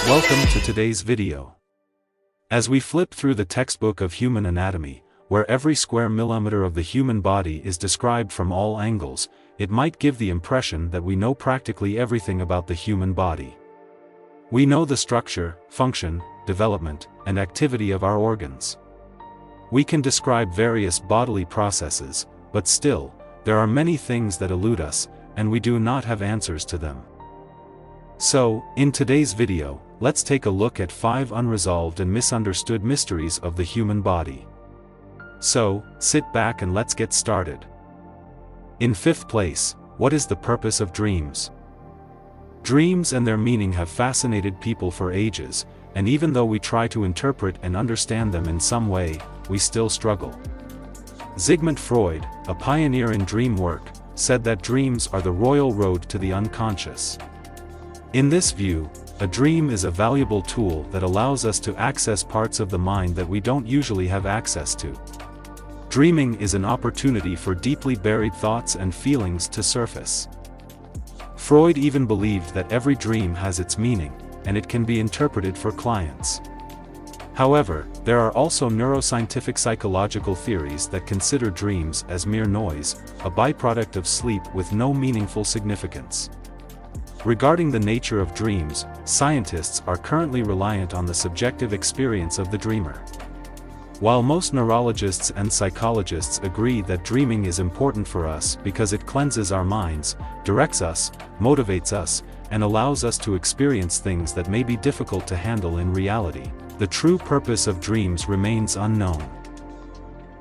Welcome to today's video. As we flip through the textbook of human anatomy, where every square millimeter of the human body is described from all angles, it might give the impression that we know practically everything about the human body. We know the structure, function, development, and activity of our organs. We can describe various bodily processes, but still, there are many things that elude us, and we do not have answers to them. So, in today's video, let's take a look at 5 unresolved and misunderstood mysteries of the human body. So, sit back and let's get started. In 5th place, what is the purpose of dreams? Dreams and their meaning have fascinated people for ages, and even though we try to interpret and understand them in some way, we still struggle. Sigmund Freud, a pioneer in dream work, said that dreams are the royal road to the unconscious. In this view, a dream is a valuable tool that allows us to access parts of the mind that we don't usually have access to. Dreaming is an opportunity for deeply buried thoughts and feelings to surface. Freud even believed that every dream has its meaning, and it can be interpreted for clients. However, there are also neuroscientific psychological theories that consider dreams as mere noise, a byproduct of sleep with no meaningful significance. Regarding the nature of dreams, scientists are currently reliant on the subjective experience of the dreamer. While most neurologists and psychologists agree that dreaming is important for us because it cleanses our minds, directs us, motivates us, and allows us to experience things that may be difficult to handle in reality, the true purpose of dreams remains unknown.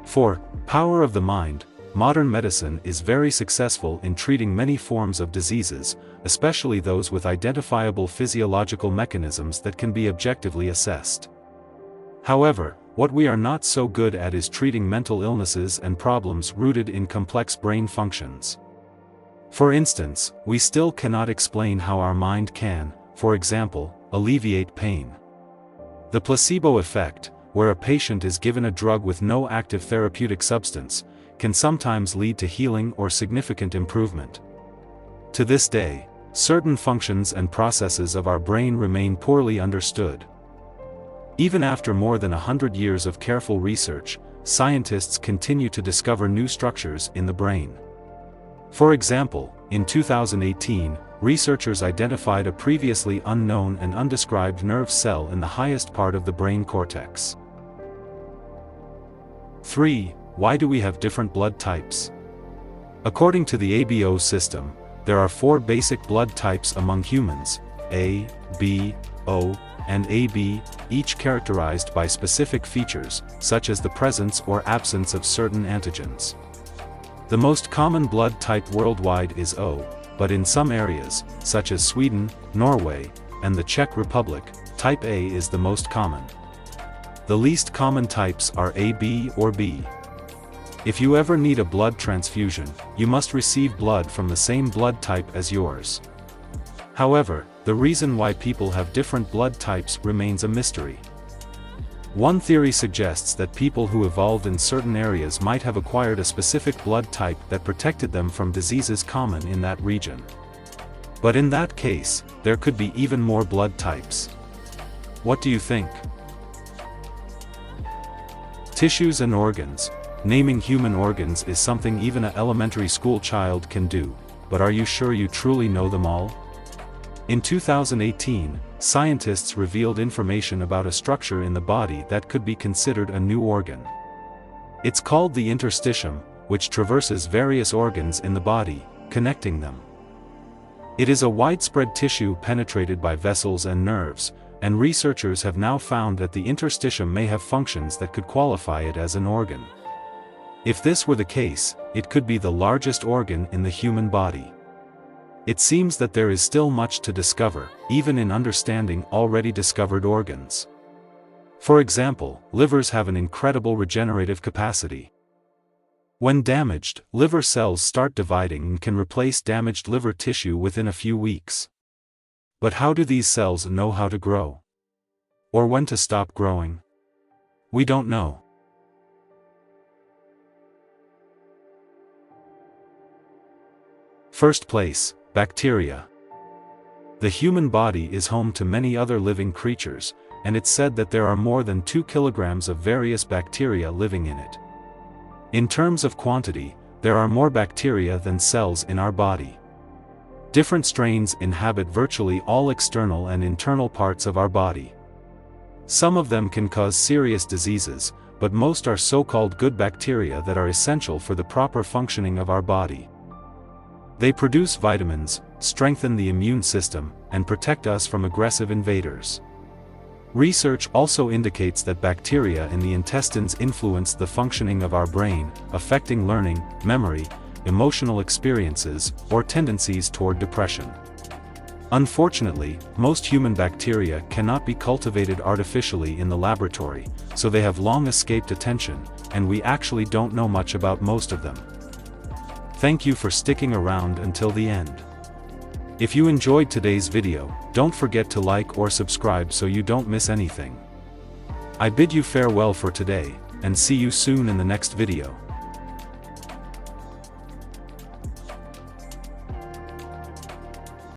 For power of the mind, modern medicine is very successful in treating many forms of diseases, especially those with identifiable physiological mechanisms that can be objectively assessed. However, what we are not so good at is treating mental illnesses and problems rooted in complex brain functions. For instance, we still cannot explain how our mind can, for example, alleviate pain. The placebo effect, where a patient is given a drug with no active therapeutic substance, can sometimes lead to healing or significant improvement. To this day, certain functions and processes of our brain remain poorly understood. Even after more than 100 years of careful research, scientists continue to discover new structures in the brain. For example, in 2018, researchers identified a previously unknown and undescribed nerve cell in the highest part of the brain cortex. 3. Why do we have different blood types? According to the ABO system, there are 4 basic blood types among humans: A, B, O, and AB, each characterized by specific features, such as the presence or absence of certain antigens. The most common blood type worldwide is O, but in some areas, such as Sweden, Norway, and the Czech Republic, type A is the most common. The least common types are AB or B. If you ever need a blood transfusion, you must receive blood from the same blood type as yours. However, the reason why people have different blood types remains a mystery. One theory suggests that people who evolved in certain areas might have acquired a specific blood type that protected them from diseases common in that region. But in that case, there could be even more blood types. What do you think? Tissues and organs. Naming human organs is something even an elementary school child can do, but are you sure you truly know them all? In 2018, scientists revealed information about a structure in the body that could be considered a new organ. It's called the interstitium, which traverses various organs in the body, connecting them. It is a widespread tissue penetrated by vessels and nerves, and researchers have now found that the interstitium may have functions that could qualify it as an organ. If this were the case, it could be the largest organ in the human body. It seems that there is still much to discover, even in understanding already discovered organs. For example, livers have an incredible regenerative capacity. When damaged, liver cells start dividing and can replace damaged liver tissue within a few weeks. But how do these cells know how to grow? Or when to stop growing? We don't know. First place, bacteria. The human body is home to many other living creatures, and it's said that there are more than 2 kilograms of various bacteria living in it. In terms of quantity, there are more bacteria than cells in our body. Different strains inhabit virtually all external and internal parts of our body. Some of them can cause serious diseases, but most are so-called good bacteria that are essential for the proper functioning of our body. They produce vitamins, strengthen the immune system, and protect us from aggressive invaders. Research also indicates that bacteria in the intestines influence the functioning of our brain, affecting learning, memory, emotional experiences, or tendencies toward depression. Unfortunately, most human bacteria cannot be cultivated artificially in the laboratory, so they have long escaped attention, and we actually don't know much about most of them. Thank you for sticking around until the end. If you enjoyed today's video, don't forget to like or subscribe so you don't miss anything. I bid you farewell for today, and see you soon in the next video.